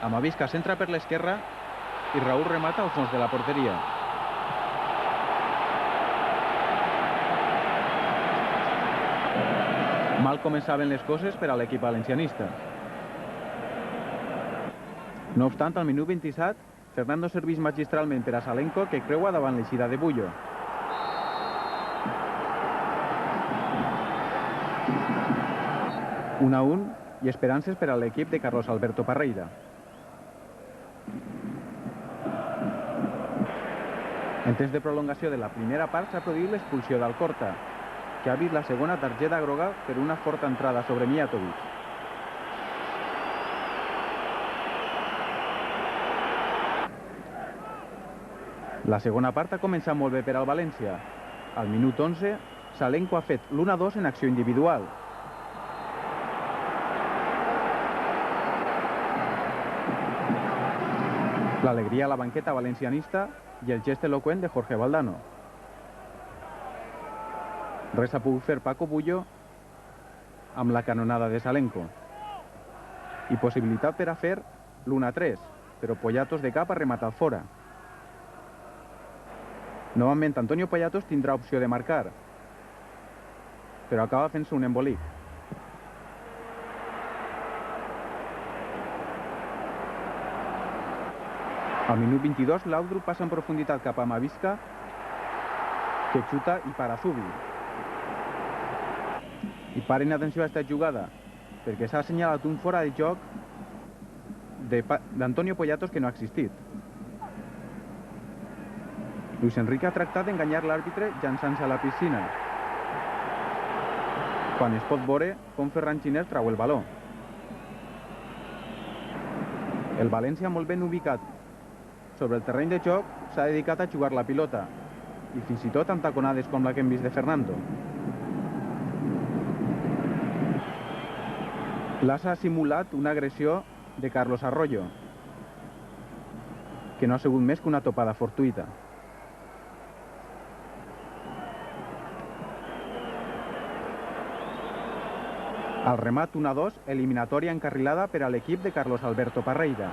Amavisca centra per l'esquerra i Raúl remata al fons de la porteria. Mal començaven les coses per a l'equip valencianista. No obstant, al minut 27, Fernando serveix magistralment per a Salenko, que creua davant l'eixida de Bullo. Un a un i esperances per a l'equip de Carlos Alberto Parreira. En temps de prolongació de la primera part s'ha produït l'expulsió d'Alcorta, que ha vist la segona targeta groga per una forta entrada sobre Mijatovic. La segona part ha començat molt bé per al València. Al minut 11, Salenko ha fet l'1-2 en acció individual. L'alegria a la banqueta valencianista i el gest eloqüent de Jorge Valdano. Res ha pogut fer Paco Bullo amb la canonada de Salenko. I possibilitat per a fer l'1-3, però Poyatos de cap ha rematat fora. Novament Antonio Poyatos tindrà opció de marcar, però acaba fent-se un embolic. Al minut 22, Laudrup passa en profunditat cap a Amavisca, que xuta i para Zubi. I paren atenció a aquesta jugada, perquè s'ha assenyalat un fora de joc d'Antonio Poyatos que no ha existit. Luis Enrique ha tractat d'enganyar l'àrbitre llançant-se a la piscina, quan es pot veure com Ferran Ginés trau el baló. El València, molt ben ubicat sobre el terreny de joc, s'ha dedicat a jugar la pilota, i fins i tot amb taconades com la que hem vist de Fernando. L'Asa ha simulat una agressió de Carlos Arroyo, que no ha sigut més que una topada fortuïta. Al remat 1-2, eliminatòria encarrilada per a l'equip de Carlos Alberto Parreira.